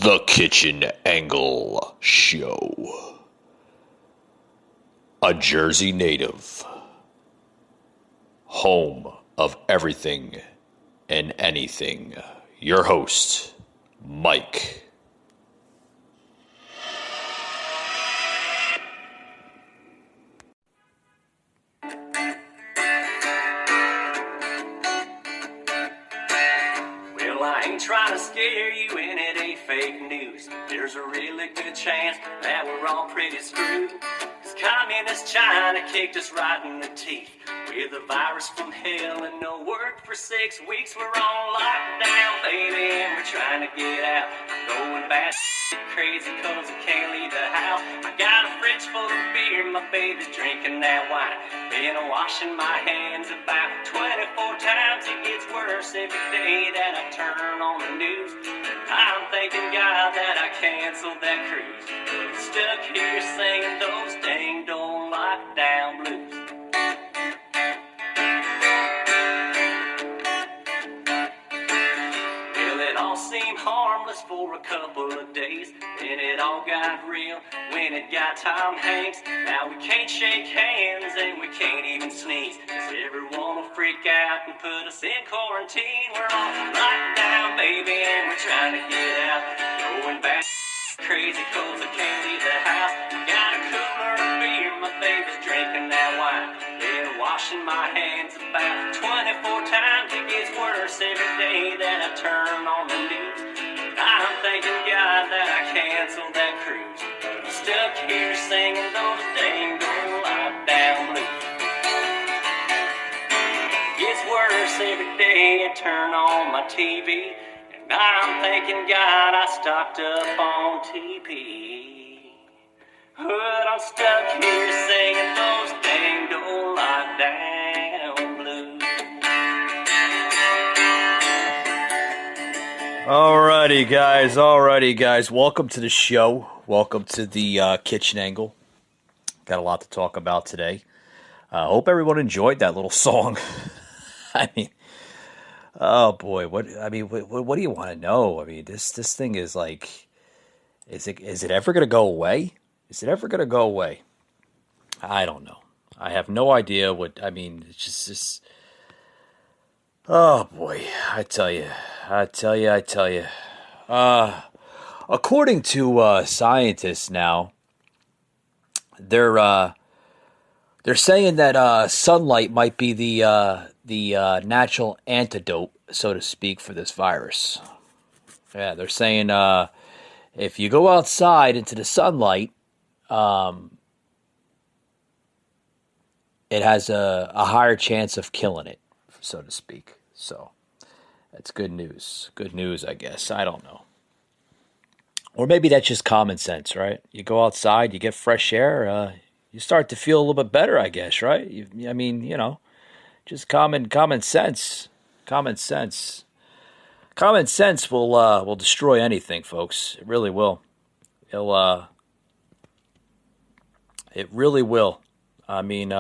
The Kitchen Angle Show. A Jersey native. Home of everything and anything. Your host, Mike. Well, I ain't trying to scare you and it ain't fake news. There's a really good chance that we're all pretty screwed. Cause communist China kicked us right in the teeth with a virus from hell and no work for 6 weeks. We're on lockdown, baby, and we're trying to get out. I'm going back crazy cause I can't leave the house. I got a fridge full of beer, my baby's drinking that wine. Been washing my hands about 24 times. It gets worse every day that I turn on the news. I'm thanking God that I canceled that cruise. I'm stuck here singing those dang don't lockdown blues. Well, it all seemed harmless for a couple of days. Then it all got real when it got Tom Hanks. Now we can't shake hands and we can't even sneeze, cause everyone will freak out and put us in quarantine. We're on lockdown, baby, and we're trying to get out. Going back crazy cause I can't leave the house. Got a cooler of beer, my baby's drinking that wine. Been washing my hands about 24 times. It gets worse every day that I turn on the news. I'm thanking God that I canceled that cruise. I'm stuck here singing those dang old lockdown blues. Gets worse every day I turn on my TV. And I'm thanking God I stocked up on TP. But I'm stuck here singing those dang old lockdown blues. Alrighty, guys. Welcome to the show. Welcome to the Kitchen Angle. Got a lot to talk about today. Hope everyone enjoyed that little song. I mean, oh boy, what do you want to know? I mean, this thing is like, is it ever gonna go away? Is it ever gonna go away? I don't know. I have no idea what. I mean, it's just. Oh boy, I tell you. According to scientists now, they're saying that sunlight might be the natural antidote, so to speak, for this virus. Yeah, they're saying if you go outside into the sunlight, it has a higher chance of killing it, so to speak. So that's good news. Good news, I guess. I don't know. Or maybe that's just common sense, right? You go outside, you get fresh air, you start to feel a little bit better, I guess, right? Just common sense. Common sense. Common sense will destroy anything, folks. It really will. It really will. I mean,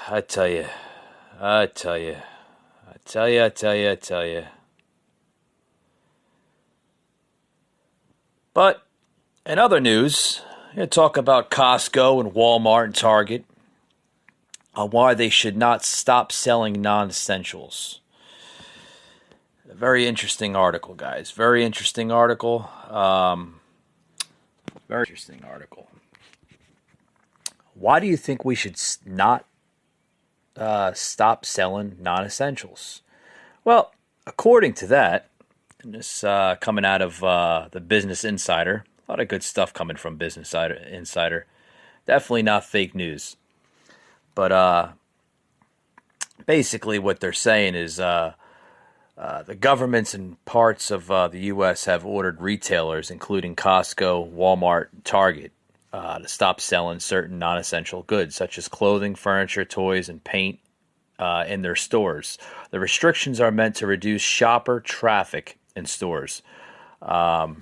I tell you. But in other news, I'm going to talk about Costco and Walmart and Target on why they should not stop selling non-essentials. A very interesting article, guys. Very interesting article. Why do you think we should not stop selling non-essentials? Well, according to that, and this coming out of the Business Insider, a lot of good stuff coming from Business Insider. Definitely not fake news. But basically what they're saying is the governments and parts of the U.S. have ordered retailers, including Costco, Walmart, and Target, to stop selling certain non-essential goods, such as clothing, furniture, toys, and paint in their stores. The restrictions are meant to reduce shopper traffic in stores. But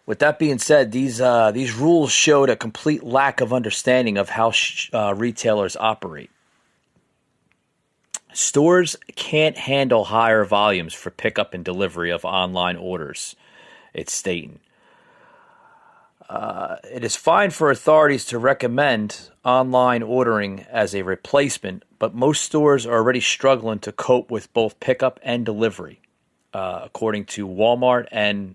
with that being said, these rules showed a complete lack of understanding of how retailers operate. Stores can't handle higher volumes for pickup and delivery of online orders, it's stating. It is fine for authorities to recommend online ordering as a replacement, but most stores are already struggling to cope with both pickup and delivery, according to Walmart and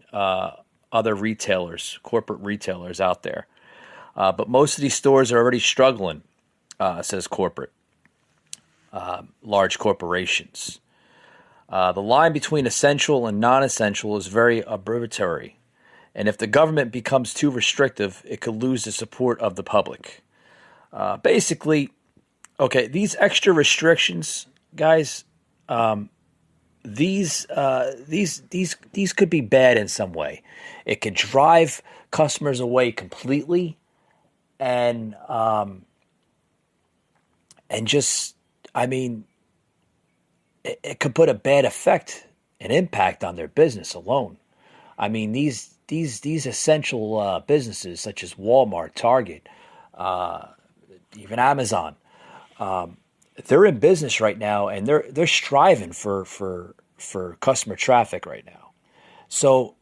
other retailers, corporate retailers out there. But most of these stores are already struggling, says corporate, large corporations. The line between essential and non-essential is very arbitrary. And if the government becomes too restrictive, it could lose the support of the public. Basically, okay, these extra restrictions, guys, these could be bad in some way. It could drive customers away completely, and just, I mean, it could put a bad effect and impact on their business alone. I mean, these essential businesses such as Walmart, Target, even Amazon, they're in business right now, and they're striving for customer traffic right now. So,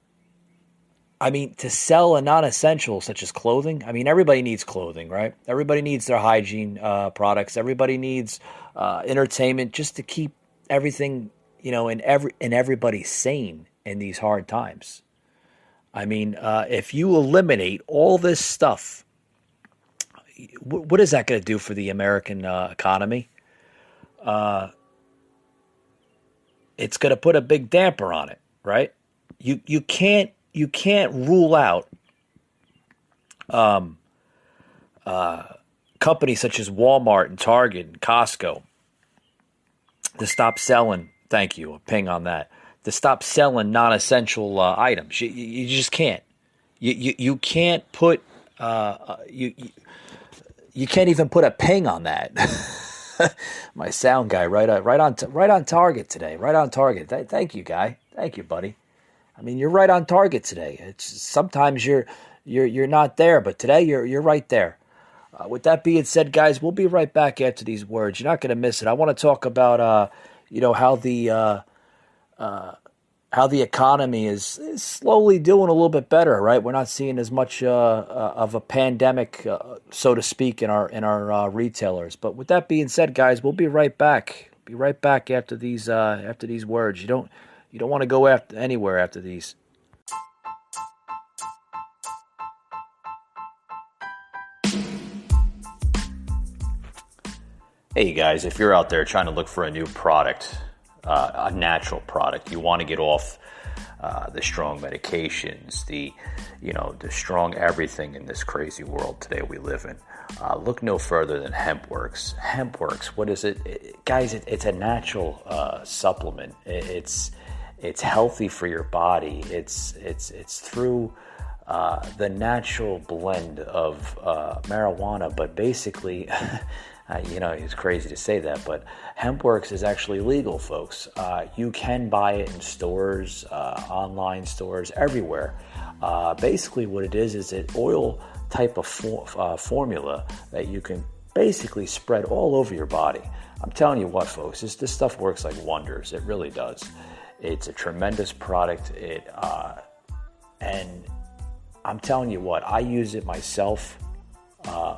I mean, to sell a non-essential such as clothing, I mean, everybody needs clothing, right? Everybody needs their hygiene products. Everybody needs entertainment just to keep everything, and everybody sane in these hard times. I mean, if you eliminate all this stuff, what is that going to do for the American economy? It's going to put a big damper on it, right? You can't rule out companies such as Walmart and Target and Costco to stop selling. Thank you, a ping on that. To stop selling non-essential items. You just can't. You can't put you can't even put a ping on that. My sound guy right on target today. Right on target. Thank you, guy. Thank you, buddy. I mean, you're right on target today. It's sometimes you're not there, but today you're right there. With that being said, guys, we'll be right back after these words. You're not going to miss it. I want to talk about how the economy is slowly doing a little bit better, right? We're not seeing as much of a pandemic, so to speak, in our retailers. But with that being said, guys, we'll be right back. Be right back after these words. You don't want to go anywhere after these. Hey guys, if you're out there trying to look for a new product, a natural product, you want to get off the strong medications, the strong everything in this crazy world today we live in. Look no further than HempWorks. HempWorks, what is it? Guys, it's a natural supplement. It's healthy for your body. It's through the natural blend of marijuana, but basically. It's crazy to say that, but HempWorks is actually legal, folks. You can buy it in stores, online stores, everywhere. Basically what it is an oil type of formula that you can basically spread all over your body. I'm telling you what, folks, this stuff works like wonders. It really does. It's a tremendous product. And I'm telling you what, I use it myself.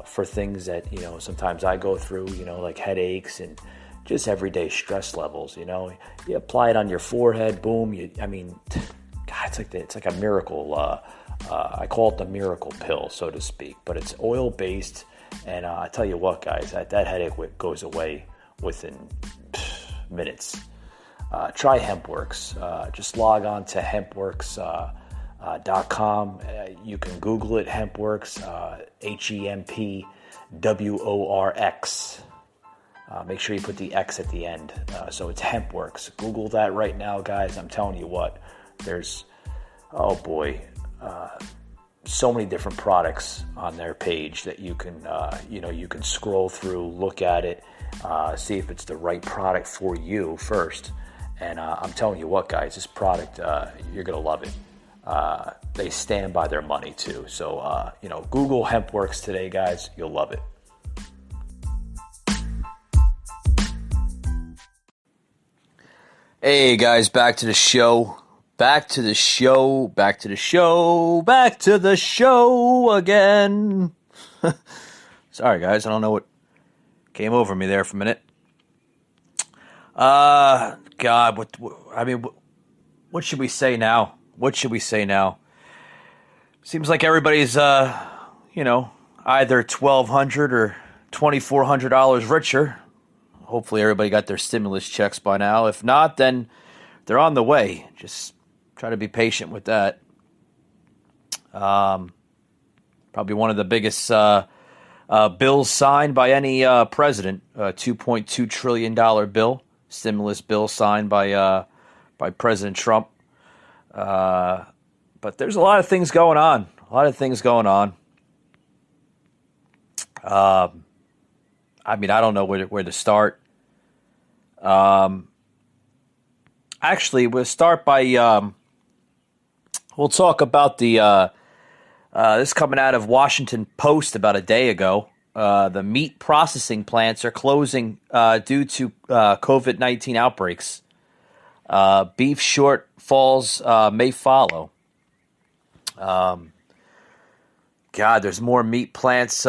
For things that, sometimes I go through, like headaches and just everyday stress levels, you apply it on your forehead, boom. God, it's like a miracle. I call it the miracle pill, so to speak, but it's oil based. And I tell you what, guys, that headache goes away within minutes. Try HempWorks. Just log on to HempWorks.com. You can Google it, HempWorks, HEMPWORX. Make sure you put the X at the end. So it's HempWorks. Google that right now, guys. I'm telling you what, there's, so many different products on their page that you can, you can scroll through, look at it, see if it's the right product for you first. And I'm telling you what, guys, this product, you're going to love it. They stand by their money too. So, Google HempWorks today, guys. You'll love it. Hey guys, back to the show. Back to the show. Back to the show. Back to the show again. Sorry guys, I don't know what came over me there for a minute. God, what should we say now? What should we say now? Seems like everybody's either $1,200 or $2,400 richer. Hopefully everybody got their stimulus checks by now. If not, then they're on the way. Just try to be patient with that. Probably one of the biggest bills signed by any president. $2.2 trillion bill, stimulus bill signed by President Trump. But there's a lot of things going on. I don't know where to start. Actually, we'll start by we'll talk about the this coming out of Washington Post about a day ago. The meat processing plants are closing due to COVID-19 outbreaks. Beef shortfalls may follow. God, there's more meat plants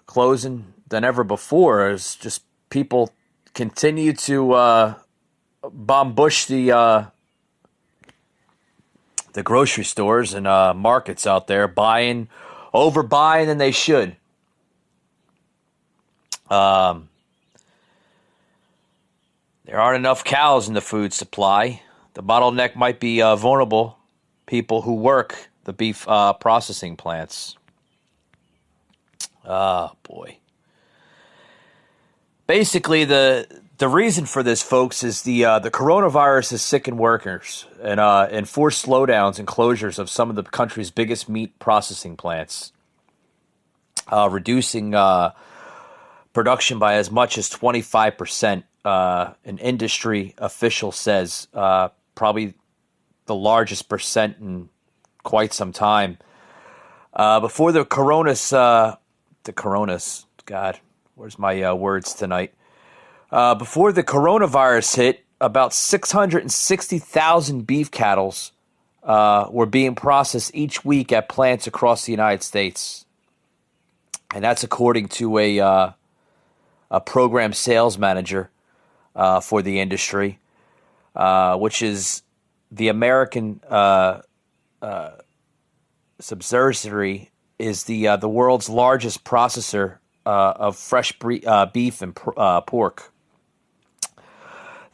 closing than ever before. It's just people continue to bombush the grocery stores and markets out there, overbuying than they should. There aren't enough cows in the food supply. The bottleneck might be vulnerable people who work the beef processing plants. Boy. Basically, the reason for this, folks, is the coronavirus has sickened workers and forced slowdowns and closures of some of the country's biggest meat processing plants, reducing production by as much as 25%. An industry official says probably the largest percent in quite some time. Before the coronas, God, where's my words tonight? Before the coronavirus hit, about 660,000 beef cattle were being processed each week at plants across the United States. And that's according to a program sales manager for the industry, which is the American subsidiary is the world's largest processor of fresh beef and pork.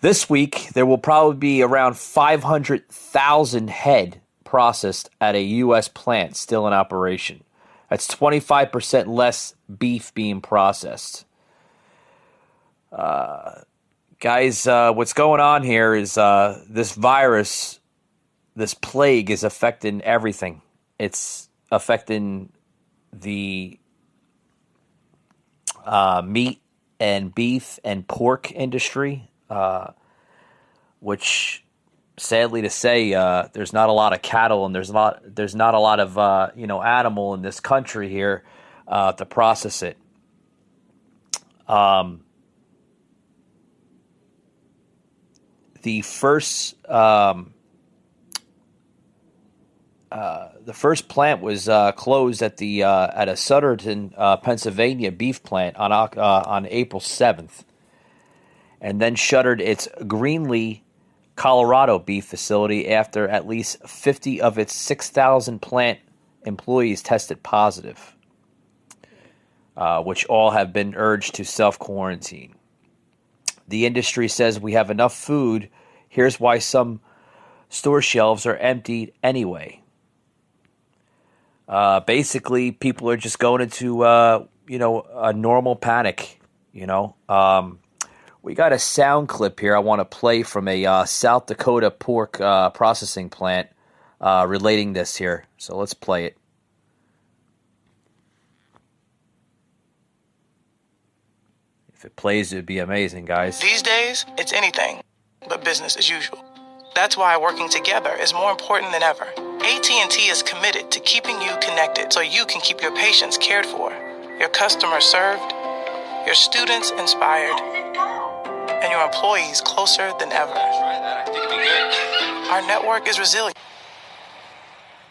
This week, there will probably be around 500,000 head processed at a U.S. plant still in operation. That's 25% less beef being processed. Guys, what's going on here is this virus, this plague is affecting everything. It's affecting the meat and beef and pork industry, which, sadly to say, there's not a lot of cattle and there's not a lot of animal in this country here to process it. The first plant was closed at a Sutterton, Pennsylvania beef plant on April 7th, and then shuttered its Greenlee, Colorado beef facility after at least 50 of its 6,000 plant employees tested positive, which all have been urged to self-quarantine. The industry says we have enough food. Here's why some store shelves are emptied anyway. Basically, people are just going into, a normal panic, We got a sound clip here I want to play from a South Dakota pork processing plant relating this here. So let's play it. If it plays, it would be amazing, guys. These days, it's anything but business as usual. That's why working together is more important than ever. AT&T is committed to keeping you connected so you can keep your patients cared for, your customers served, your students inspired, and your employees closer than ever. think it'd be good. Our network is resilient.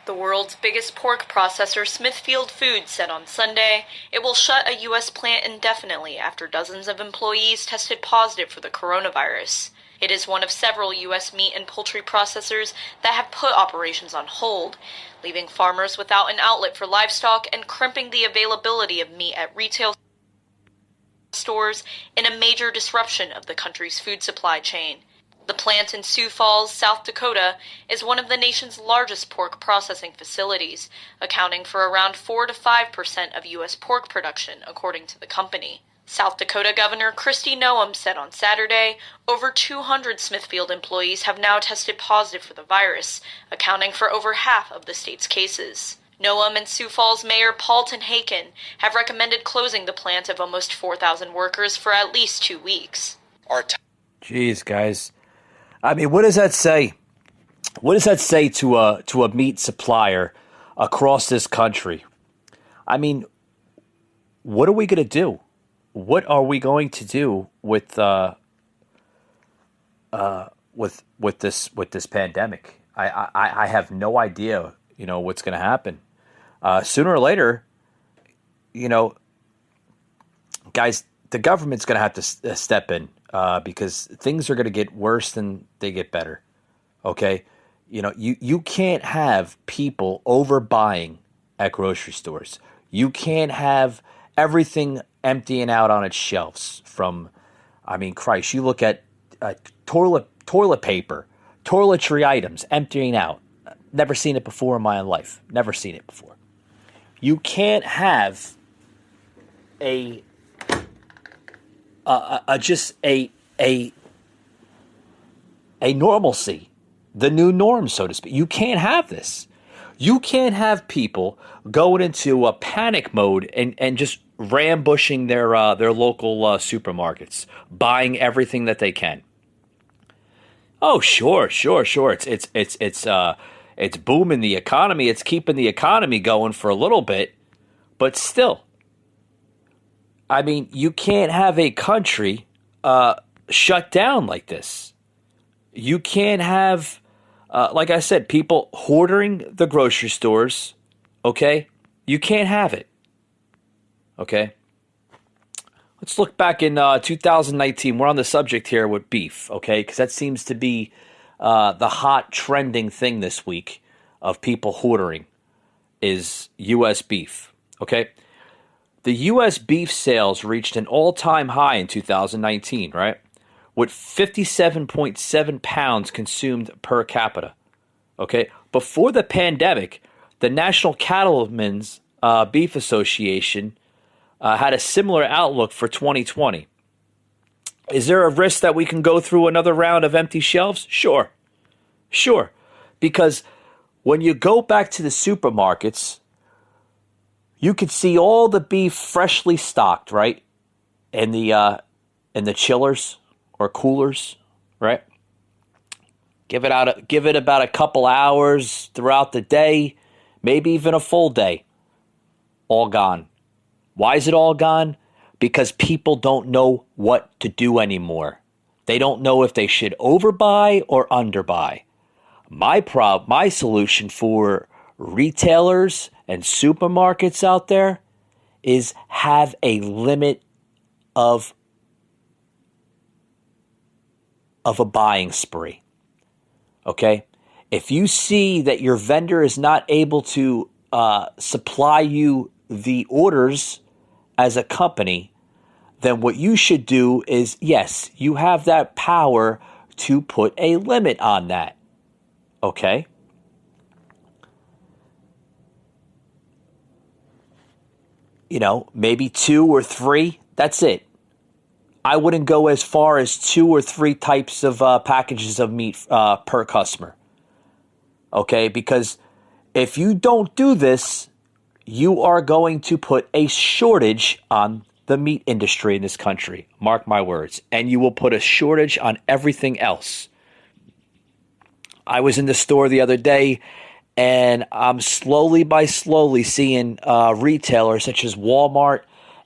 The world's biggest pork processor, Smithfield Foods, said on Sunday it will shut a U.S. plant indefinitely after dozens of employees tested positive for the coronavirus. It is one of several U.S. meat and poultry processors that have put operations on hold, leaving farmers without an outlet for livestock and crimping the availability of meat at retail stores in a major disruption of the country's food supply chain. The plant in Sioux Falls, South Dakota, is one of the nation's largest pork processing facilities, accounting for around 4 to 5% of U.S. pork production, according to the company. South Dakota Governor Kristi Noem said on Saturday over 200 Smithfield employees have now tested positive for the virus, accounting for over half of the state's cases. Noem and Sioux Falls Mayor Paul Tenhaken have recommended closing the plant of almost 4,000 workers for at least 2 weeks. Jeez, guys. I mean, what does that say? What does that say to a meat supplier across this country? I mean, what are we going to do? What are we going to do with this pandemic? I have no idea. What's going to happen. Sooner or later, guys, the government's going to have to step in. Because things are going to get worse than they get better. Okay? You can't have people overbuying at grocery stores. You can't have everything emptying out on its shelves Christ, you look at toilet paper, toiletry items emptying out. Never seen it before in my life. Never seen it before. You can't have just a normalcy, the new norm, so to speak. You can't have this. You can't have people going into a panic mode and just rambushing their local supermarkets, buying everything that they can. Oh, sure. It's booming the economy. It's keeping the economy going for a little bit, but still. I mean, you can't have a country shut down like this. You can't have, like I said, people hoarding the grocery stores, okay? You can't have it, okay? Let's look back in 2019. We're on the subject here with beef, okay? Because that seems to be the hot trending thing this week of people hoarding is U.S. beef, okay? The U.S. beef sales reached an all-time high in 2019, right? With 57.7 pounds consumed per capita, okay? Before the pandemic, the National Cattlemen's Beef Association had a similar outlook for 2020. Is there a risk that we can go through another round of empty shelves? Sure. Because when you go back to the supermarkets, you could see all the beef freshly stocked, right? In the chillers or coolers, right? Give it about a couple hours throughout the day, maybe even a full day. All gone. Why is it all gone? Because people don't know what to do anymore. They don't know if they should overbuy or underbuy. My solution for retailers and supermarkets out there is have a limit of a buying spree. Okay? If you see that your vendor is not able to supply you the orders as a company, then what you should do is, yes, you have that power to put a limit on that. Okay? Maybe 2 or 3, that's it. I wouldn't go as far as 2 or 3 types of packages of meat per customer. Okay? Because if you don't do this, you are going to put a shortage on the meat industry in this country. Mark my words. And you will put a shortage on everything else. I was in the store the other day, and I'm slowly seeing retailers such as Walmart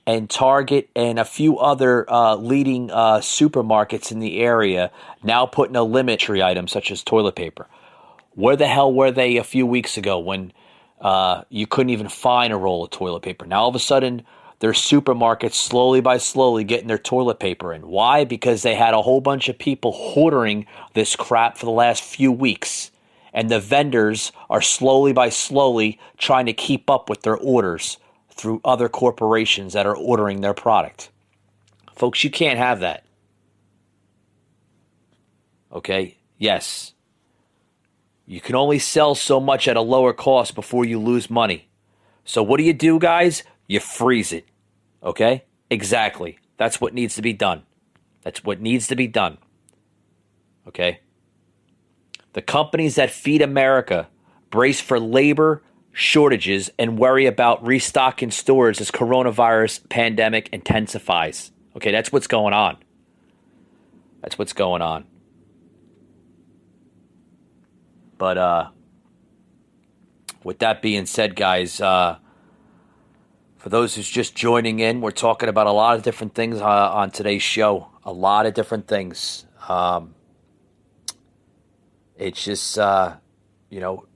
and Target and a few other leading supermarkets in the area now putting a limit to items such as toilet paper. Where the hell were they a few weeks ago when you couldn't even find a roll of toilet paper? Now all of a sudden, there's supermarkets slowly by slowly getting their toilet paper in. Why? Because they had a whole bunch of people hoarding this crap for the last few weeks. And the vendors are slowly by slowly trying to keep up with their orders through other corporations that are ordering their product. Folks, you can't have that. Okay? Yes. You can only sell so much at a lower cost before you lose money. So what do, guys? You freeze it. Okay? Exactly. That's what needs to be done. That's what needs to be done. Okay? The companies that feed America brace for labor shortages and worry about restocking stores as coronavirus pandemic intensifies. Okay, that's what's going on. That's what's going on. But with that being said, guys, for those who's just joining in, we're talking about a lot of different things on today's show. A lot of different things. It's just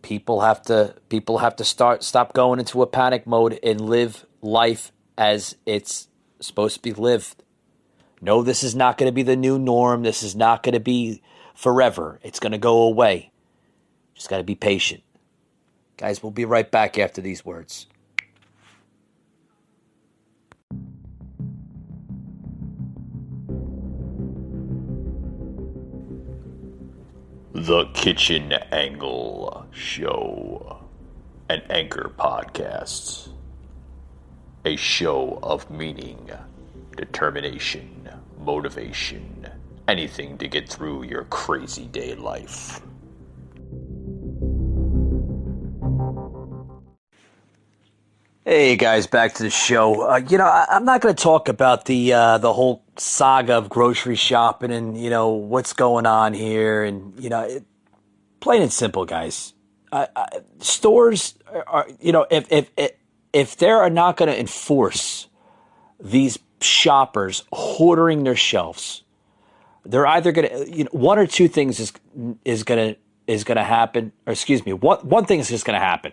people have to stop going into a panic mode and live life as it's supposed to be lived. No, this is not going to be the new norm. This is not going to be forever. It's going to go away. Just got to be patient. Guys, we'll be right back after these words. The Kitchen Angle Show, an Anchor podcast, a show of meaning, determination, motivation, anything to get through your crazy day life. Hey guys, back to the show. I'm not going to talk about the whole saga of grocery shopping and what's going on here, and plain and simple, guys. Stores are if they are not going to enforce these shoppers hoarding their shelves, they're either going to one or two things is going to happen. Or excuse me, one thing is just going to happen.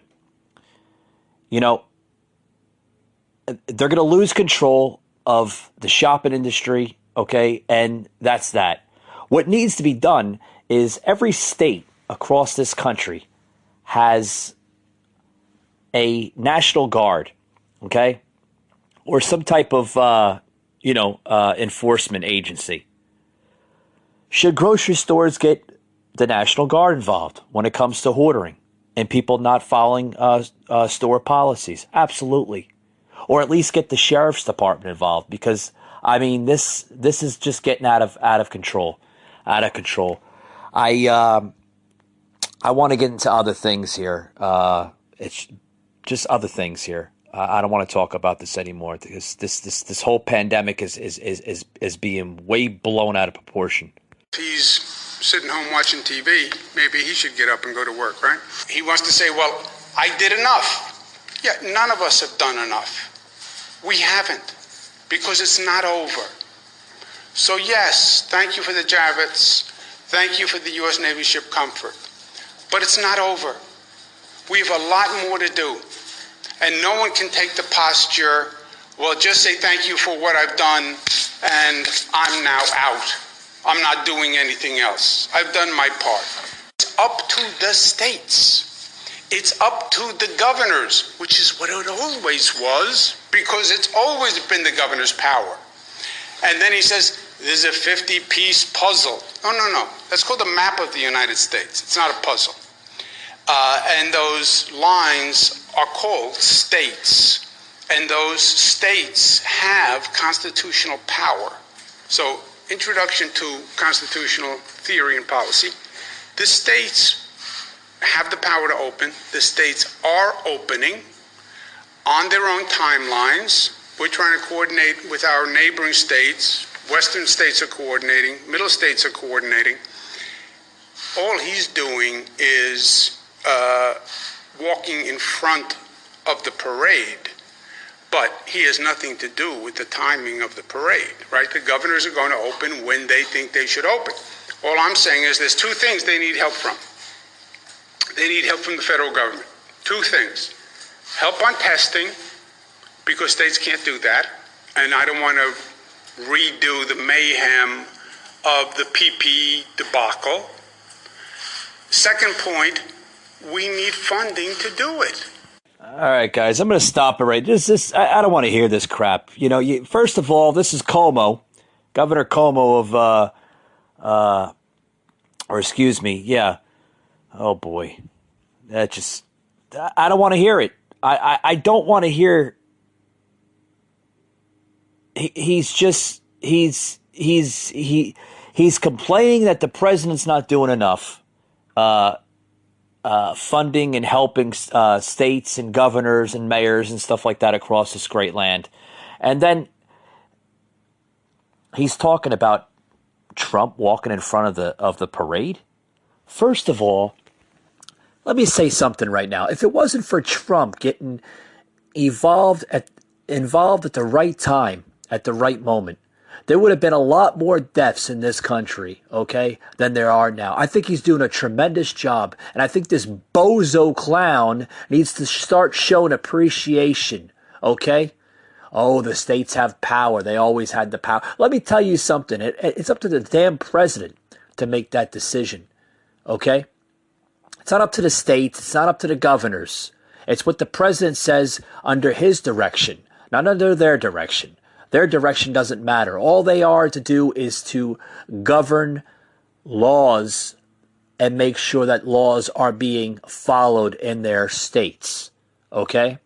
They're going to lose control of the shopping industry, okay? And that's that. What needs to be done is every state across this country has a National Guard, okay? Or some type of, enforcement agency. Should grocery stores get the National Guard involved when it comes to hoarding and people not following store policies? Absolutely. Or at least get the sheriff's department involved, because this is just getting out of control. I want to get into other things here. It's just other things here. I don't want to talk about this anymore because this whole pandemic is being way blown out of proportion. He's sitting home watching TV. Maybe he should get up and go to work, right? He wants to say, "Well, I did enough." Yeah, none of us have done enough. We haven't, because it's not over. So yes, thank you for the Javits. Thank you for the U.S. Navy ship Comfort. But it's not over. We have a lot more to do. And no one can take the posture, well, just say thank you for what I've done, and I'm now out. I'm not doing anything else. I've done my part. It's up to the states. It's up to the governors, which is what it always was, because it's always been the governor's power. And then he says, there's a 50-piece puzzle. No. That's called the map of the United States. It's not a puzzle. And those lines are called states. And those states have constitutional power. So, introduction to constitutional theory and policy. The states have the power to open. The states are opening on their own timelines. We're trying to coordinate with our neighboring states. Western states are coordinating. Middle states are coordinating. All he's doing is walking in front of the parade. But he has nothing to do with the timing of the parade, right? The governors are going to open when they think they should open. All I'm saying is there's two things they need help from. They need help from the federal government. Two things. Help on testing, because states can't do that. And I don't want to redo the mayhem of the PPE debacle. Second point, we need funding to do it. All right, guys, I'm going to stop it right. I don't want to hear this crap. First of all, this is Cuomo, Governor Cuomo of, Oh boy, I don't want to hear it. I don't want to hear. He's complaining that the president's not doing enough. Funding and helping states and governors and mayors and stuff like that across this great land. And then he's talking about Trump walking in front of the parade. First of all, let me say something right now. If it wasn't for Trump getting involved at the right time, at the right moment, there would have been a lot more deaths in this country, okay, than there are now. I think he's doing a tremendous job, and I think this bozo clown needs to start showing appreciation, okay? Oh, the states have power. They always had the power. Let me tell you something. It's up to the damn president to make that decision, okay? It's not up to the states. It's not up to the governors. It's what the president says under his direction, not under their direction. Their direction doesn't matter. All they are to do is to govern laws and make sure that laws are being followed in their states. Okay?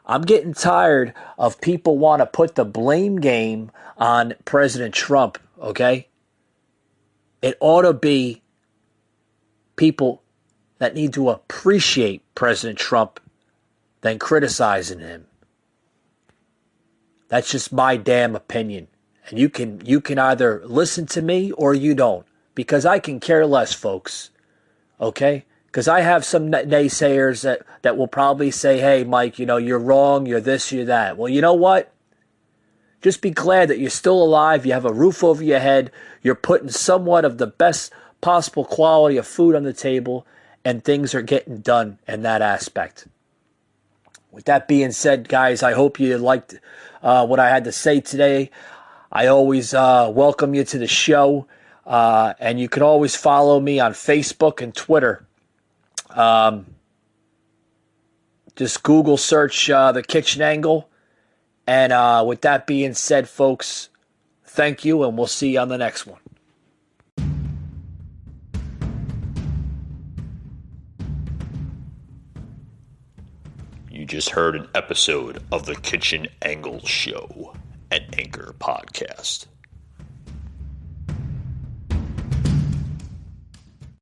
I'm getting tired of people want to put the blame game on President Trump. Okay? It ought to be people that need to appreciate President Trump than criticizing him. That's just my damn opinion. And you can either listen to me or you don't. Because I can care less, folks. Okay? Because I have some naysayers that will probably say, hey, Mike, you're wrong, you're this, you're that. Well, you know what? Just be glad that you're still alive, you have a roof over your head, you're putting somewhat of the best possible quality of food on the table, and things are getting done in that aspect. With that being said, guys, I hope you liked what I had to say today. I always welcome you to the show, and you can always follow me on Facebook and Twitter. Just Google search The Kitchen Angle. And with that being said, folks, thank you, and we'll see you on the next one. You just heard an episode of The Kitchen Angle Show, an Anchor podcast.